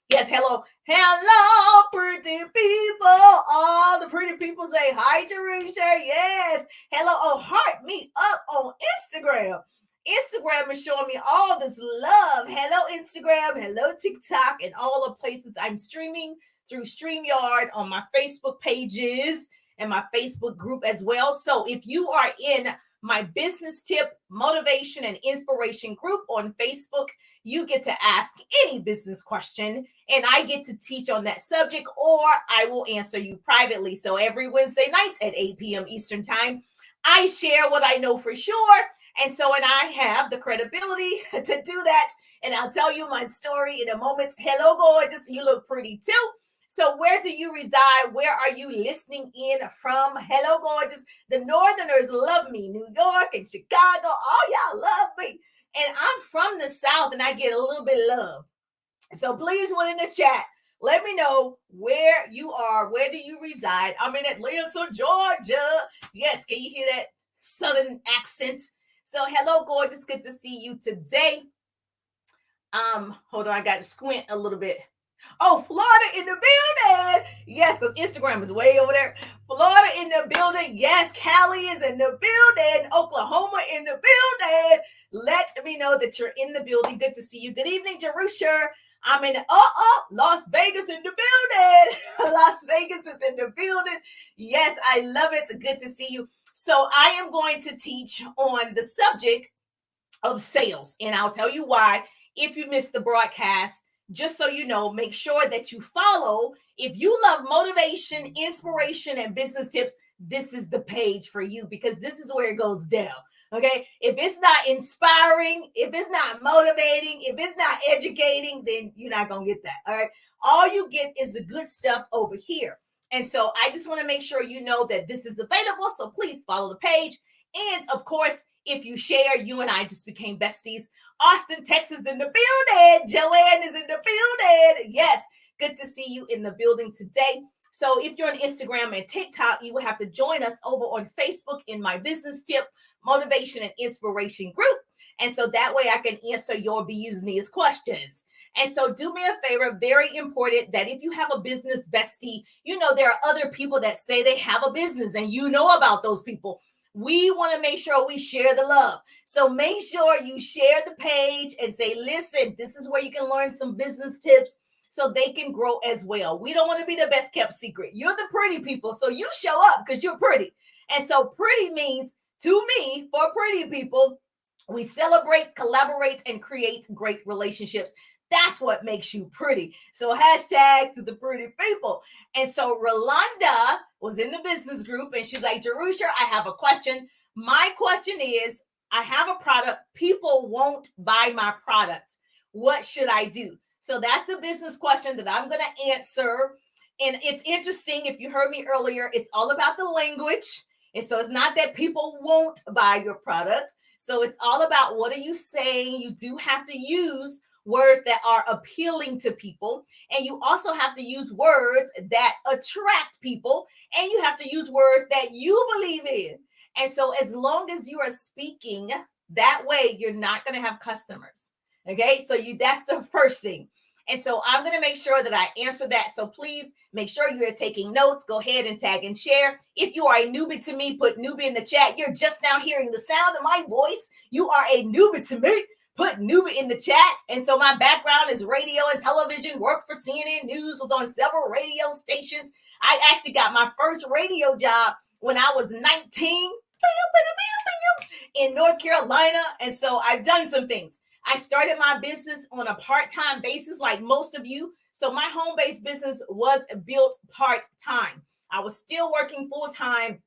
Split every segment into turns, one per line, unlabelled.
Yes, hello. Hello, pretty people. All the pretty people say hi, Teresa. Yes. Hello. Oh, heart me up on Instagram. Instagram is showing me all this love. Hello, Instagram. Hello, TikTok, and all the places I'm streaming through StreamYard on my Facebook pages and my Facebook group as well. So if you are in my business tip, motivation, and inspiration group on Facebook, you get to ask any business question and I get to teach on that subject or I will answer you privately. So every Wednesday night at 8 p.m. Eastern Time, I share what I know for sure. And I have the credibility to do that. And I'll tell you my story in a moment. Hello, gorgeous. You look pretty too. So, where do you reside? Where are you listening in from? Hello, gorgeous. The Northerners love me. New York and Chicago. Oh, y'all love me. And I'm from the South and I get a little bit of love. So please put in the chat. Let me know where you are. Where do you reside? I'm in Atlanta, Georgia. Yes, can you hear that Southern accent? So hello, gorgeous. Good to see you today. Hold on, I got to squint a little bit. Oh, Florida in the building. Yes, because Instagram is way over there. Florida in the building. Yes, Cali is in the building. Oklahoma in the building. Let me know that you're in the building. Good to see you. Good evening, Jerusha. I'm in Las Vegas in the building. Las Vegas is in the building. Yes, I love it. Good to see you. So I am going to teach on the subject of sales, and I'll tell you why if you missed the broadcast. Just so you know, make sure that you follow. If you love motivation, inspiration, and business tips, this is the page for you because this is where it goes down. Okay. If it's not inspiring, if it's not motivating, if it's not educating, then you're not going to get that. All right. All you get is the good stuff over here. And so I just want to make sure you know that this is available. So please follow the page. And of course, if you share, you and I just became besties. Austin, Texas in the building. Joanne is in the building. Yes, good to see you in the building today. So if you're on Instagram and TikTok, you will have to join us over on Facebook in my business tip, motivation, and inspiration group. And so that way I can answer your business questions. And so do me a favor, very important that if you have a business bestie, you know, there are other people that say they have a business and you know about those people. We want to make sure we share the love. So make sure you share the page and say, listen, this is where you can learn some business tips so they can grow as well. We don't want to be the best kept secret. You're the pretty people. So you show up because you're pretty. And so pretty means to me, for pretty people, we celebrate, collaborate, and create great relationships. That's what makes you pretty. So hashtag to the pretty people. And so Rolanda was in the business group and she's like, Jerusha, I have a question. My question is, I have a product. People won't buy my product. What should I do? So that's the business question that I'm going to answer. And it's interesting. If you heard me earlier, it's all about the language. And so it's not that people won't buy your product. So it's all about what are you saying? You do have to use words that are appealing to people. And you also have to use words that attract people. And you have to use words that you believe in. And so as long as you are speaking that way, you're not going to have customers. Okay. So that's the first thing. And so I'm going to make sure that I answer that. So please make sure you are taking notes. Go ahead and tag and share. If you are a newbie to me, put newbie in the chat. You're just now hearing the sound of my voice. You are a newbie to me. Put newbie in the chat. And so my background is radio and television, worked for CNN News, was on several radio stations. I actually got my first radio job when I was 19 in North Carolina. And so I've done some things. I started my business on a part-time basis like most of you. So my home-based business was built part-time. I was still working full-time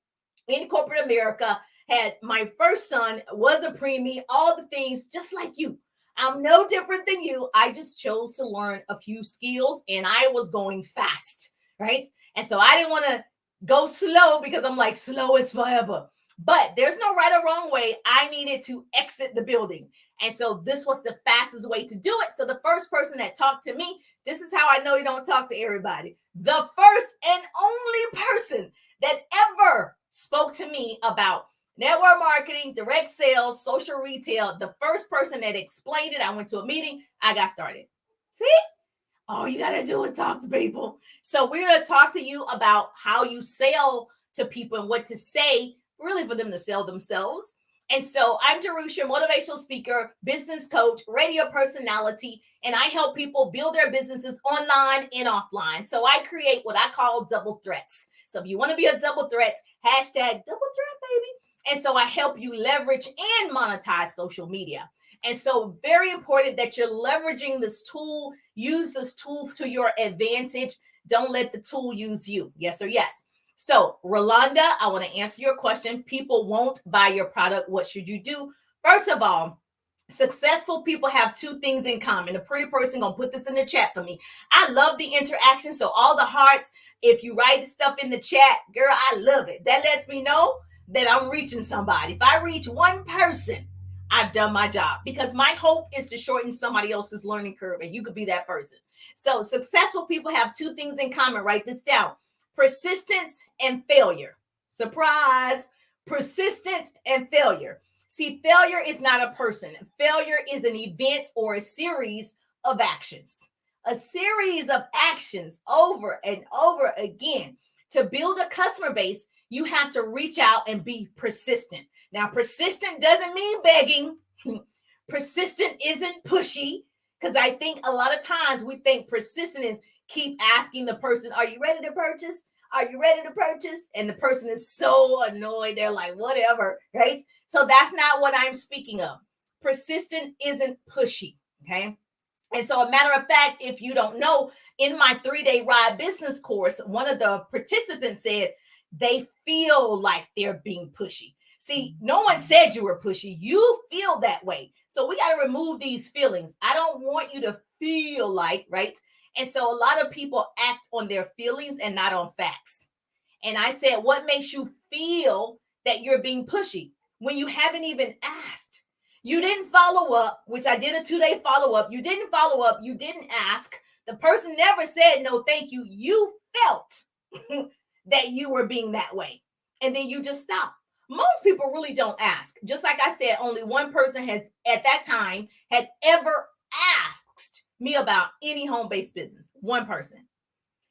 in corporate America. Had my first son, was a preemie, all the things just like you. I'm no different than you. I just chose to learn a few skills and I was going fast, right? And so I didn't want to go slow because I'm like, slow is forever. But there's no right or wrong way. I needed to exit the building. And so this was the fastest way to do it. So the first person that talked to me, this is how I know you don't talk to everybody. The first and only person that ever spoke to me about network marketing, direct sales, social retail, the first person that explained it, I went to a meeting, I got started. See? All you got to do is talk to people. So we're going to talk to you about how you sell to people and what to say, really for them to sell themselves. And so I'm Jerusha, motivational speaker, business coach, radio personality, and I help people build their businesses online and offline. So I create what I call double threats. So if you want to be a double threat, hashtag double threat, baby. And so I help you leverage and monetize social media. And so very important that you're leveraging this tool. Use this tool to your advantage. Don't let the tool use you. Yes or yes. So, Rolanda, I want to answer your question. People won't buy your product. What should you do? First of all, successful people have two things in common. A pretty person gonna put this in the chat for me. I love the interaction. So all the hearts, if you write stuff in the chat, girl, I love it. That lets me know that I'm reaching somebody. If I reach one person, I've done my job, because my hope is to shorten somebody else's learning curve, and you could be that person. So successful people have two things in common. Write this down: persistence and failure. Surprise! Persistence and failure. See, failure is not a person. Failure is an event or a series of actions. A series of actions over and over again. To build a customer base, you have to reach out and be persistent. Now, persistent doesn't mean begging. Persistent isn't pushy, because I think a lot of times we think persistent is keep asking the person, are you ready to purchase? Are you ready to purchase? And the person is so annoyed. They're like, whatever, right? So that's not what I'm speaking of. Persistent isn't pushy, okay? And so, a matter of fact, if you don't know, in my 3-day ride business course, one of the participants said they feel like they're being pushy. See, no one said you were pushy. You feel that way. So we got to remove these feelings. I don't want you to feel like, right? And so a lot of people act on their feelings and not on facts. And I said, what makes you feel that you're being pushy when you haven't even asked? You didn't follow up, which I did a 2-day follow up. You didn't follow up. You didn't ask. The person never said no, thank you. You felt that you were being that way. And then you just stopped. Most people really don't ask. Just like I said, only one person has at that time had ever asked me about any home-based business. One person.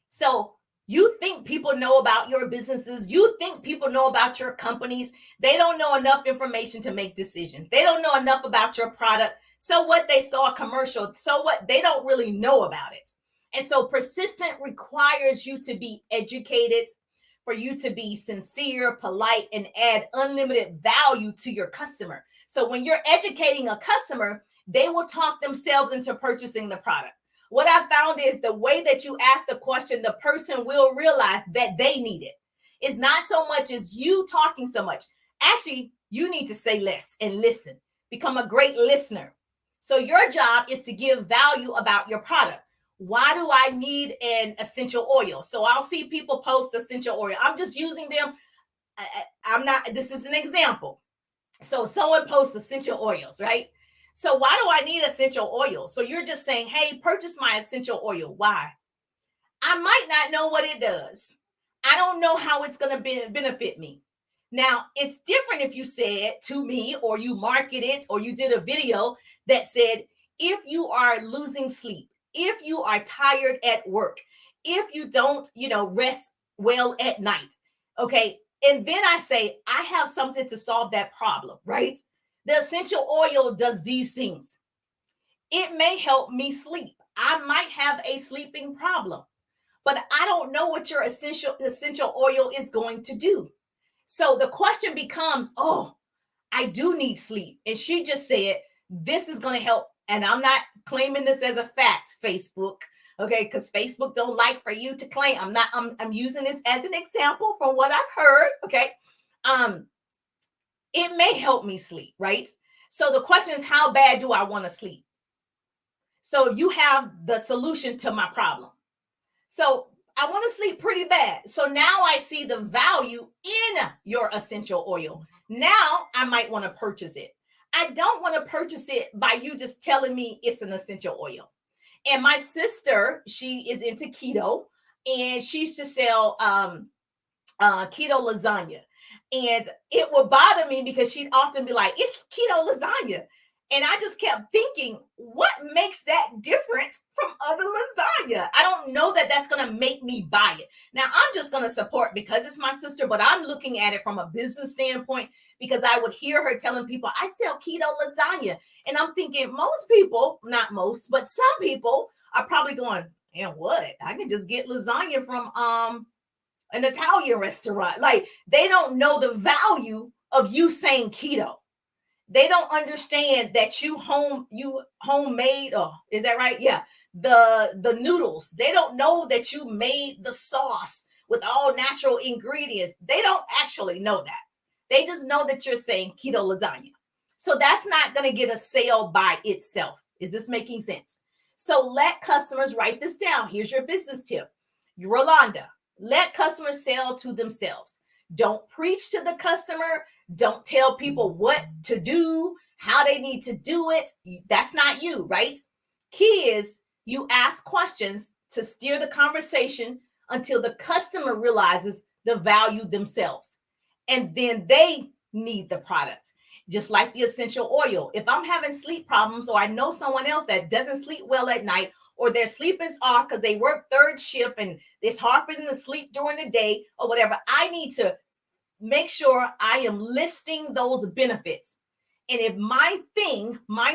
So you think people know about your businesses. You think people know about your companies. They don't know enough information to make decisions. They don't know enough about your product. So what, they saw a commercial. So what, they don't really know about it. And so persistent requires you to be educated, for you to be sincere, polite, and add unlimited value to your customer. So when you're educating a customer, they will talk themselves into purchasing the product. What I found is the way that you ask the question, the person will realize that they need it. It's not so much as you talking so much. Actually, you need to say less and listen. Become a great listener. So your job is to give value about your product. Why do I need an essential oil? So I'll see people post essential oil. I'm just using them. I'm not, this is an example. So someone posts essential oils, right? So why do I need essential oil? So you're just saying, hey, purchase my essential oil. Why? I might not know what it does. I don't know how it's going to benefit me. Now, it's different if you said to me, or you market it, or you did a video that said, if you are losing sleep, if you are tired at work, if you don't, rest well at night, okay? And then I say, I have something to solve that problem, right? The essential oil does these things. It may help me sleep. I might have a sleeping problem, but I don't know what your essential oil is going to do. So the question becomes, oh, I do need sleep. And she just said, this is going to help. And I'm not claiming this as a fact, Facebook, okay? Because Facebook don't like for you to claim. I'm using this as an example from what I've heard, okay? It may help me sleep, right? So the question is, how bad do I want to sleep? So you have the solution to my problem. So I want to sleep pretty bad. So now I see the value in your essential oil. Now I might want to purchase it. I don't want to purchase it by you just telling me it's an essential oil. And my sister, she is into keto, and she used to sell keto lasagna. And it would bother me because she'd often be like, it's keto lasagna. And I just kept thinking, what makes that different from other lasagna? I don't know that that's going to make me buy it. Now, I'm just going to support because it's my sister, but I'm looking at it from a business standpoint because I would hear her telling people, I sell keto lasagna. And I'm thinking most people, not most, but some people are probably going, and what? I can just get lasagna from an Italian restaurant. Like, they don't know the value of you saying keto. They don't understand that you homemade, oh, is that right? Yeah. The noodles. They don't know that you made the sauce with all natural ingredients. They don't actually know that. They just know that you're saying keto lasagna. So that's not going to get a sale by itself. Is this making sense? So let customers write this down. Here's your business tip. Rolanda, let customers sell to themselves. Don't preach to the customer. Don't tell people what to do, how they need to do it. That's not you, right? Key is you ask questions to steer the conversation until the customer realizes the value themselves. And then they need the product. Just like the essential oil. If I'm having sleep problems, or I know someone else that doesn't sleep well at night, or their sleep is off because they work third shift and it's hard for them to sleep during the day or whatever, I need to make sure I am listing those benefits. And if my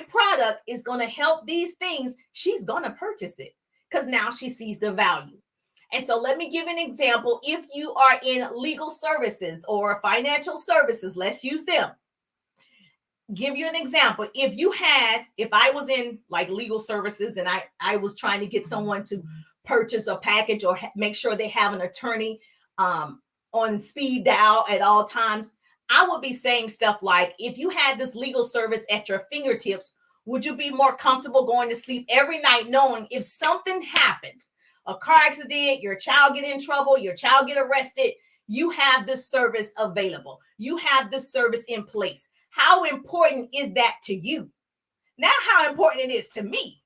product is going to help these things, she's going to purchase it because now she sees the value. And so let me give an example. If you are in legal services or financial services, let's use them. Give you an example. If I was in like legal services and I was trying to get someone to purchase a package or make sure they have an attorney on speed dial at all times, I would be saying stuff like, if you had this legal service at your fingertips, would you be more comfortable going to sleep every night knowing if something happened, a car accident, your child get in trouble, your child get arrested, you have this service available. You have this service in place. How important is that to you? Now, how important it is to me.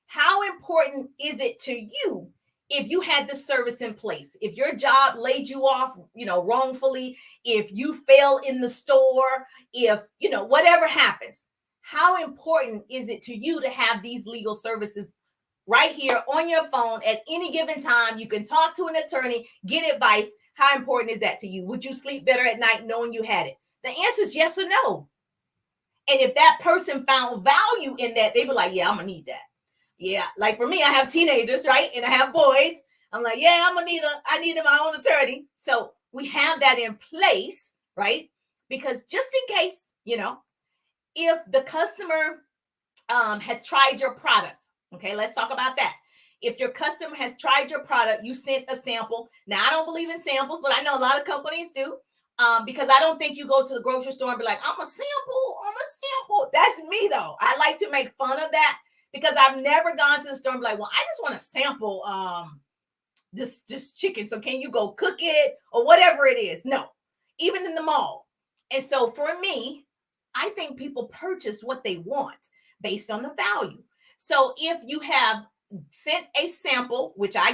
How important is it to you if you had this service in place? If your job laid you off, wrongfully, if you fail in the store, if, whatever happens, how important is it to you to have these legal services right here on your phone at any given time? You can talk to an attorney, get advice. How important is that to you? Would you sleep better at night knowing you had it? The answer is yes or no. And if that person found value in that, they'd be like, yeah, I'm going to need that. Yeah, like for me, I have teenagers, right? And I have boys. I'm like, yeah, I need my own attorney. So we have that in place, right? Because just in case, if the customer has tried your product, okay, let's talk about that. If your customer has tried your product, you sent a sample. Now, I don't believe in samples, but I know a lot of companies do. Because I don't think you go to the grocery store and be like, I'm a sample. That's me, though. I like to make fun of that because I've never gone to the store and be like, well, I just want to sample this chicken. So can you go cook it or whatever it is? No, even in the mall. And so for me, I think people purchase what they want based on the value. So if you have sent a sample, which I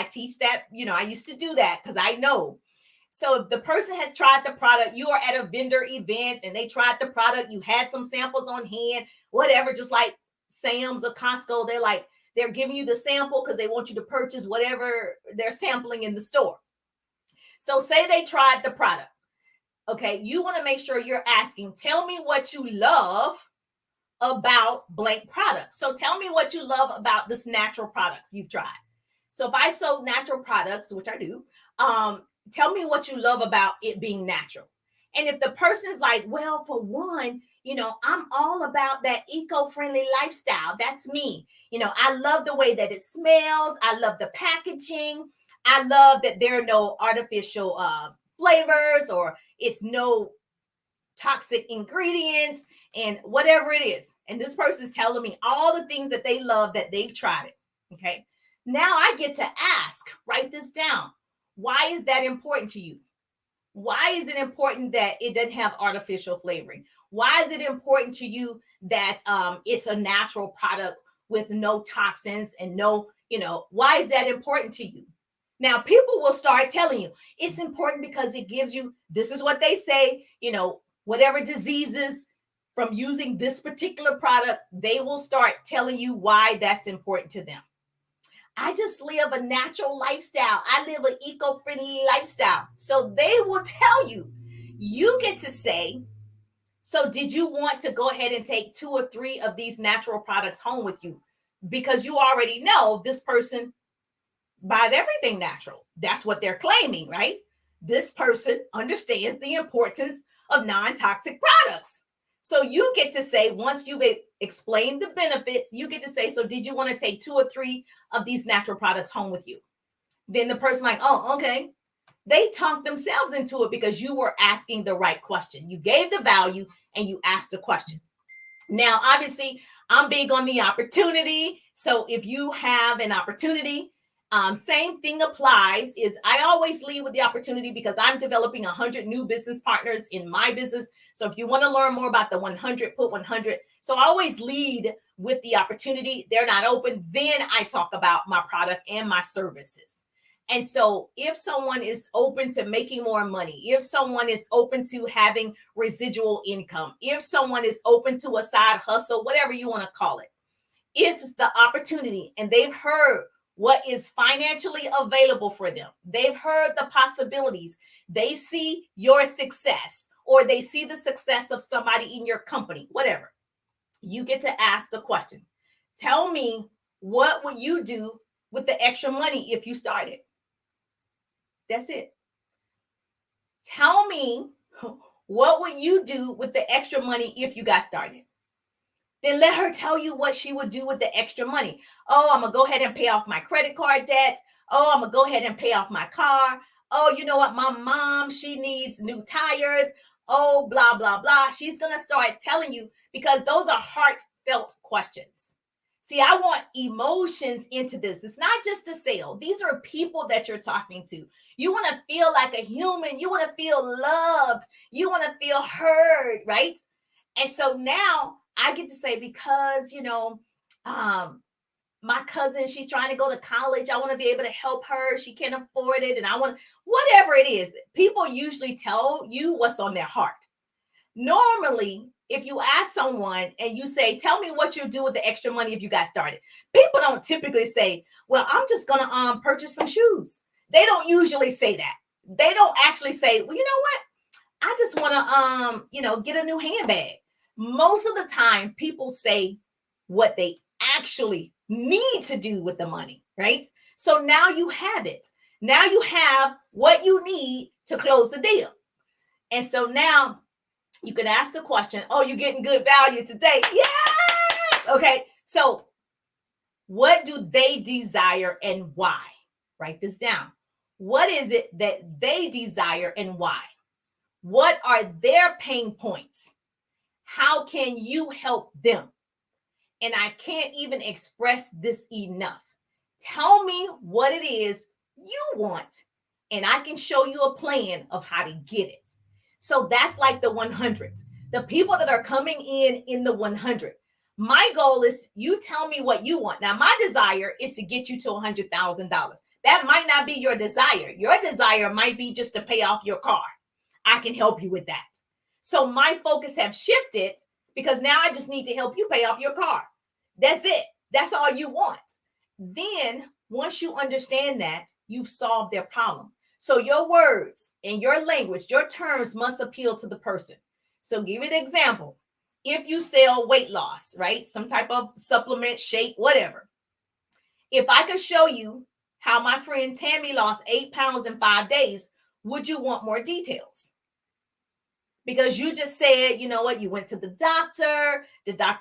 teach that, I used to do that because I know. So if the person has tried the product, you are at a vendor event and they tried the product, you had some samples on hand, whatever, just like Sam's or Costco, they're giving you the sample because they want you to purchase whatever they're sampling in the store. So say they tried the product. Okay, you want to make sure you're asking, tell me what you love about blank products. So tell me what you love about this natural products you've tried. So if I sold natural products, which I do, tell me what you love about it being natural. And if the person is like, well, for one, I'm all about that eco-friendly lifestyle. That's me. I love the way that it smells. I love the packaging. I love that there are no artificial flavors or it's no toxic ingredients and whatever it is. And this person is telling me all the things that they love that they've tried it. Okay. Now I get to ask, write this down. Why is that important to you? Why is it important that it doesn't have artificial flavoring? Why is it important to you that it's a natural product with no toxins and no, why is that important to you? Now, people will start telling you it's important because it gives you, this is what they say, whatever diseases from using this particular product, they will start telling you why that's important to them. I just live a natural lifestyle. I live an eco-friendly lifestyle. So they will tell you. You get to say, so did you want to go ahead and take 2 or 3 of these natural products home with you? Because you already know this person buys everything natural. That's what they're claiming, right? This person understands the importance of non-toxic products. So you get to say, once you've explained the benefits, you get to say, so did you want to take 2 or 3 of these natural products home with you? Then the person like, oh, okay. They talk themselves into it because you were asking the right question. You gave the value and you asked the question. Now, obviously, I'm big on the opportunity. So if you have an opportunity, same thing applies. Is I always lead with the opportunity because I'm developing 100 new business partners in my business. So if you want to learn more about the 100, put 100. So I always lead with the opportunity. They're not open. Then I talk about my product and my services. And so if someone is open to making more money, if someone is open to having residual income, if someone is open to a side hustle, whatever you want to call it, if it's the opportunity and they've heard what is financially available for them, they've heard the possibilities, they see your success or they see the success of somebody in your company, whatever, you get to ask the question, tell me, what would you do with the extra money if you started? That's it. Tell me, what would you do with the extra money if you got started? Then let her tell you what she would do with the extra money. Oh, I'm going to go ahead and pay off my credit card debt. Oh, I'm going to go ahead and pay off my car. Oh, you know what? My mom, she needs new tires. Oh, blah, blah, blah. She's going to start telling you because those are heartfelt questions. See, I want emotions into this. It's not just a sale. These are people that you're talking to. You want to feel like a human. You want to feel loved. You want to feel heard, right? And so now I get to say, because, my cousin, she's trying to go to college. I want to be able to help her. She can't afford it. And I want, whatever it is, people usually tell you what's on their heart. Normally, if you ask someone and you say, tell me what you do with the extra money if you got started, people don't typically say, well, I'm just going to purchase some shoes. They don't usually say that. They don't actually say, well, you know what? I just want to, get a new handbag. Most of the time, people say what they actually need to do with the money, right? So now you have it. Now you have what you need to close the deal. And so now you can ask the question, oh, you're getting good value today. Yes. Okay. So what do they desire and why? Write this down. What is it that they desire and why? What are their pain points? How can you help them? And I can't even express this enough. Tell me what it is you want, and I can show you a plan of how to get it. So that's like the 100. The people that are coming in the 100. My goal is you tell me what you want. Now, my desire is to get you to $100,000. That might not be your desire. Your desire might be just to pay off your car. I can help you with that. So my focus have shifted because now I just need to help you pay off your car. That's it. That's all you want. Then once you understand that, you've solved their problem. So your words and your language, your terms must appeal to the person. So give it an example. If you sell weight loss, right? Some type of supplement, shake, whatever. If I could show you how my friend Tammy lost 8 pounds in 5 days, would you want more details? Because you just said, you know what, you went to the doctor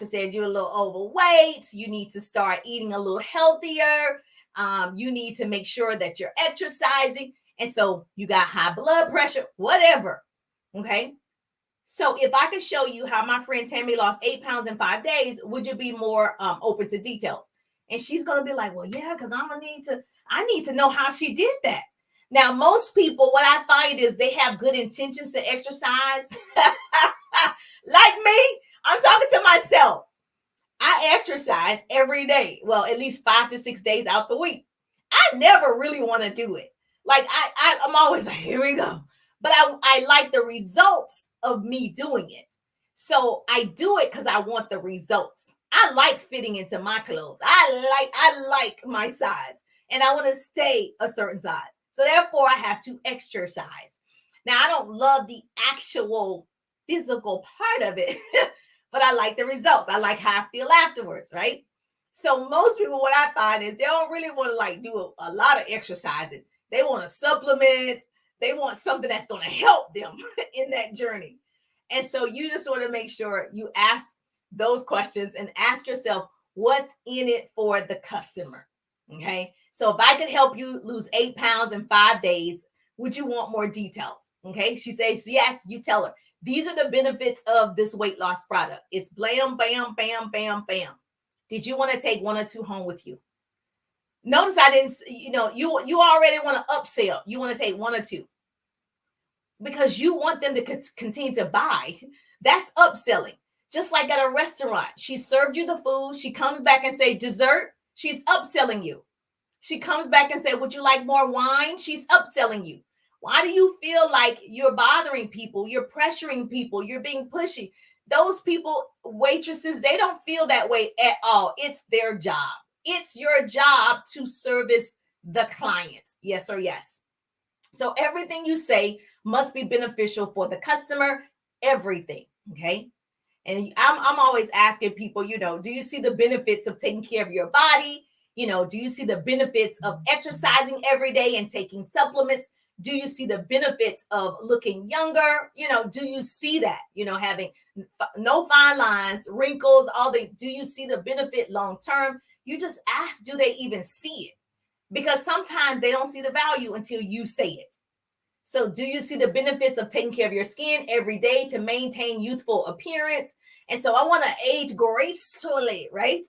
said you're a little overweight, you need to start eating a little healthier, you need to make sure that you're exercising, and so you got high blood pressure, whatever, okay? So if I could show you how my friend Tammy lost 8 pounds in 5 days, would you be more open to details? And she's going to be like, well, yeah, because I need to know how she did that. Now, most people, what I find is they have good intentions to exercise. Like me, I'm talking to myself. I exercise every day. Well, at least 5 to 6 days out the week. I never really want to do it. Like I'm always like, here we go. But I like the results of me doing it. So I do it because I want the results. I like fitting into my clothes. I like my size, and I want to stay a certain size. So therefore, I have to exercise. Now I don't love the actual physical part of it, but I like the results. I like how I feel afterwards, right? So most people, what I find is they don't really want to like do a lot of exercising. They want to supplement. They want something that's going to help them in that journey. And so you just want to make sure you ask those questions and ask yourself, what's in it for the customer? Okay. So if I could help you lose 8 pounds in 5 days, would you want more details? Okay. She says, yes, you tell her. These are the benefits of this weight loss product. It's blam, bam, bam, bam, bam. Did you want to take 1 or 2 home with you? Notice I didn't, you already want to upsell. You want to take 1 or 2 because you want them to continue to buy. That's upselling. Just like at a restaurant, she served you the food. She comes back and say dessert. She's upselling you. She comes back and say, would you like more wine? She's upselling you. Why do you feel like you're bothering people? You're pressuring people. You're being pushy. Those people, waitresses, they don't feel that way at all. It's their job. It's your job to service the client. Yes or yes. So everything you say must be beneficial for the customer. Everything. Okay. And I'm always asking people, do you see the benefits of taking care of your body? Do you see the benefits of exercising every day and taking supplements? Do you see the benefits of looking younger? Do you see that, having no fine lines, wrinkles, do you see the benefit long term? You just ask, do they even see it? Because sometimes they don't see the value until you say it. So do you see the benefits of taking care of your skin every day to maintain youthful appearance? And so I want to age gracefully, right?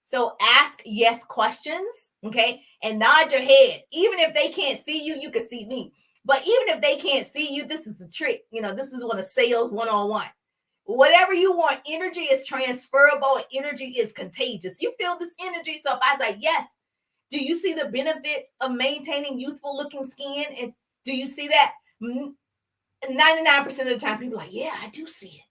So ask yes questions, okay? And nod your head. Even if they can't see you, you can see me. But even if they can't see you, this is the trick. This is one of sales one-on-one. Whatever you want, energy is transferable and energy is contagious. You feel this energy. So if I say yes, do you see the benefits of maintaining youthful looking skin? And do you see that? 99% of the time, people are like, yeah, I do see it.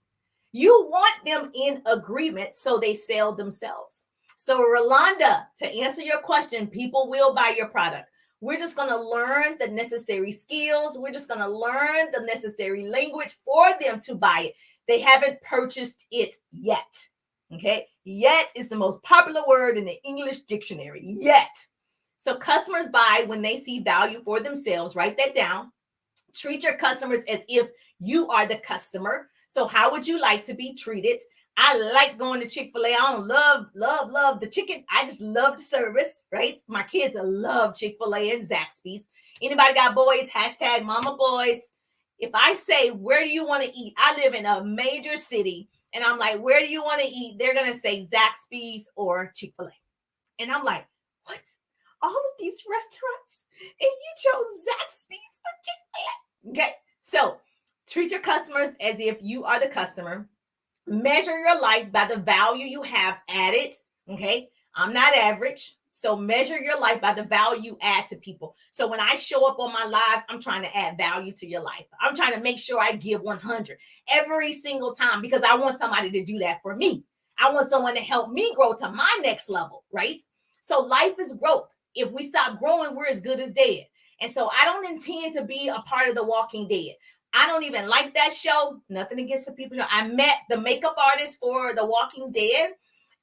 You want them in agreement so they sell themselves. So, Rolanda, to answer your question, people will buy your product. We're just going to learn the necessary skills. We're just going to learn the necessary language for them to buy it. They haven't purchased it yet. Okay. Yet is the most popular word in the English dictionary. Yet. So customers buy when they see value for themselves. Write that down. Treat your customers as if you are the customer. So how would you like to be treated? I like going to Chick-fil-A. I don't love the chicken. I just love the service, right? My kids love Chick-fil-A and Zaxby's. Anybody got boys? Hashtag mama boys. If I say, where do you want to eat? I live in a major city and I'm like, where do you want to eat? They're going to say Zaxby's or Chick-fil-A. And I'm like, what? All of these restaurants and you chose Zaxby's or Chick-fil-A? Okay. So treat your customers as if you are the customer. Measure your life by the value you have added. Okay. I'm not average. So measure your life by the value you add to people. So when I show up on my lives, I'm trying to add value to your life. I'm trying to make sure I give 100 every single time because I want somebody to do that for me. I want someone to help me grow to my next level, right? So life is growth. If we stop growing, we're as good as dead. And so I don't intend to be a part of The Walking Dead. I don't even like that show. Nothing against the people. I met the makeup artist for The Walking Dead.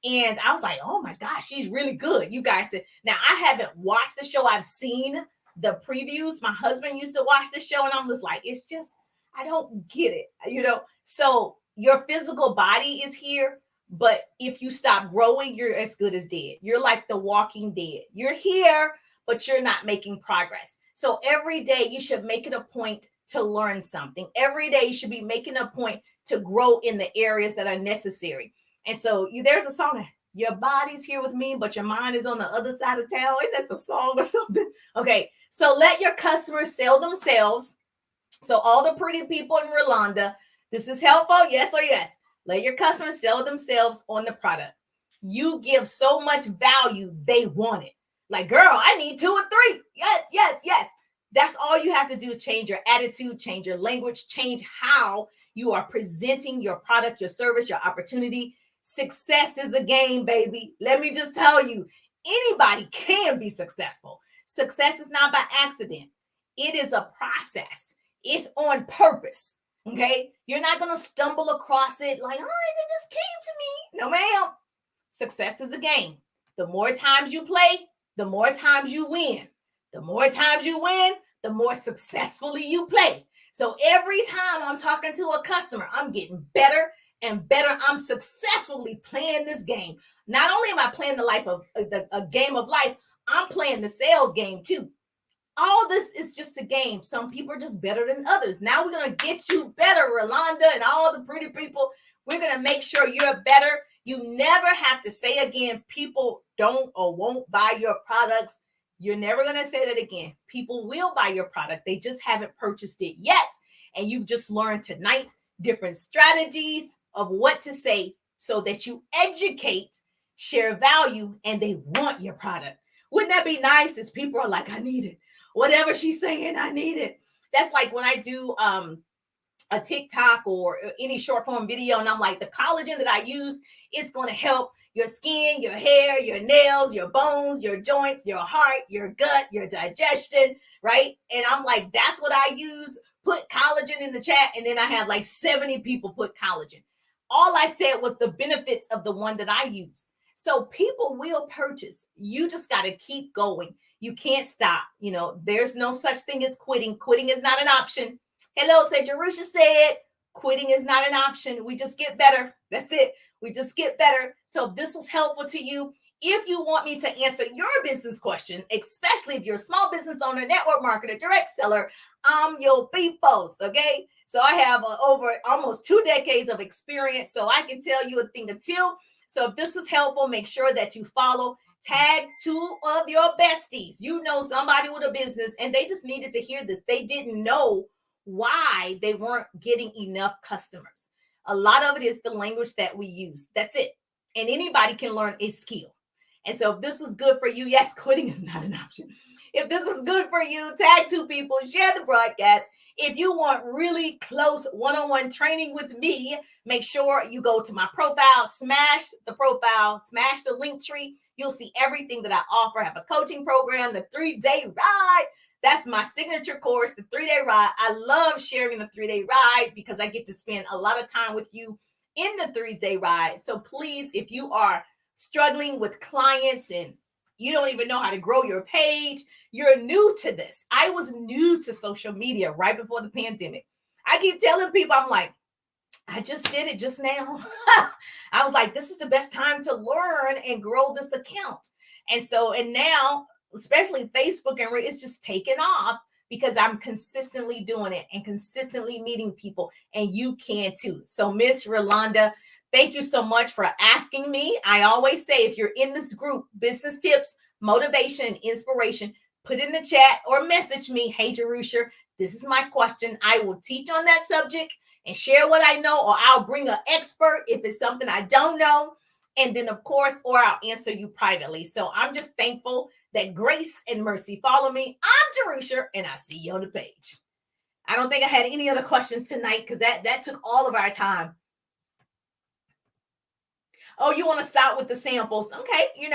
And I was like, oh my gosh, she's really good. You guys said, now I haven't watched the show. I've seen the previews. My husband used to watch the show and I'm just like, it's just, I don't get it, So your physical body is here. But if you stop growing, you're as good as dead. You're like the Walking Dead. You're here, but you're not making progress. So every day you should make it a point to learn something. Every day you should be making a point to grow in the areas that are necessary. And so there's a song, your body's here with me, but your mind is on the other side of town. And that's a song or something. Okay. So let your customers sell themselves. So all the pretty people in Rolanda, this is helpful. Yes or yes. Let your customers sell themselves on the product. You give so much value, they want it. Like, girl, I need 2 or 3. Yes, yes, yes. That's all you have to do is change your attitude, change your language, change how You are presenting your product, your service, your opportunity. Success is a game, baby. Let me just tell you, anybody can be successful. Success is not by accident. It is a process. It's on purpose. Okay. You're not going to stumble across it like, oh, it just came to me. No, ma'am. Success is a game. The more times you play, the more times you win. The more times you win, the more successfully you play. So every time I'm talking to a customer, I'm getting better and better. I'm successfully playing this game. Not only am I playing the life of a game of life, I'm playing the sales game too. All this is just a game. Some people are just better than others. Now we're going to get you better, Rolanda, and all the pretty people. We're going to make sure you're better. You never have to say again, people don't or won't buy your products. You're never going to say that again. People will buy your product. They just haven't purchased it yet. And you've just learned tonight different strategies of what to say so that you educate, share value, and they want your product. Wouldn't that be nice as people are like, I need it. Whatever she's saying, I need it. That's like when I do a TikTok or any short form video, and I'm like, the collagen that I use is going to help your skin, your hair, your nails, your bones, your joints, your heart, your gut, your digestion, right? And I'm like, that's what I use. Put collagen in the chat. And then I have like 70 people put collagen. All I said was the benefits of the one that I use. So people will purchase. You just got to keep going. You can't stop. You know, there's no such thing as quitting. Quitting is not an option. Hello, said Jerusha said, quitting is not an option. We just get better. That's it. We just get better. So this was helpful to you. If you want me to answer your business question, especially if you're a small business owner, network marketer, direct seller, I'm your peoples, okay? So I have over almost 2 decades of experience, so I can tell you a thing or two. So if this is helpful, make sure that you follow. Tag 2 of your besties. You know somebody with a business, and they just needed to hear this. They didn't know why they weren't getting enough customers. A lot of it is the language that we use. That's it. And anybody can learn a skill. And so if this is good for you, yes, quitting is not an option. If this is good for you, tag 2 people, share the broadcast. If you want really close one-on-one training with me, make sure you go to my profile, smash the link tree. You'll see everything that I offer. I have a coaching program, the 3-day ride. That's my signature course, the 3-day ride. I love sharing the 3-day ride because I get to spend a lot of time with you in the 3-day ride. So please, if you are struggling with clients and you don't even know how to grow your page, you're new to this. I was new to social media right before the pandemic. I keep telling people, I'm like, I just did it just now. I was like, this is the best time to learn and grow this account. And now, especially Facebook and it's just taken off because I'm consistently doing it and consistently meeting people, and you can too. So Miss Rolanda, thank you so much for asking me. I always say, if you're in this group, business tips, motivation, inspiration, put in the chat or message me, hey, Jerusha, this is my question. I will teach on that subject and share what I know, or I'll bring an expert if it's something I don't know. And then, of course, or I'll answer you privately. So I'm just thankful that grace and mercy follow me. I'm Jerusha, and I see you on the page. I don't think I had any other questions tonight because that took all of our time. Oh, you want to start with the samples? Okay,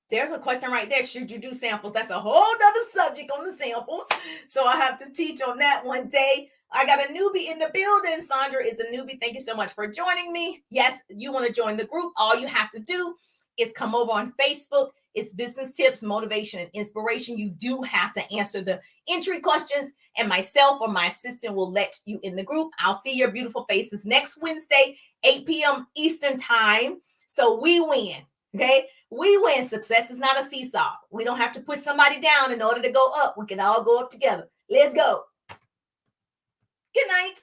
there's a question right there. Should you do samples? That's a whole other subject on the samples. So I have to teach on that one day. I got a newbie in the building. Sandra is a newbie. Thank you so much for joining me. Yes, you want to join the group. All you have to do is come over on Facebook. It's business tips, motivation, and inspiration. You do have to answer the entry questions, and myself or my assistant will let you in the group. I'll see your beautiful faces next Wednesday, 8 p.m. Eastern time. So we win. Okay. We win. Success is not a seesaw. We don't have to put somebody down in order to go up. We can all go up together. Let's go. Good night.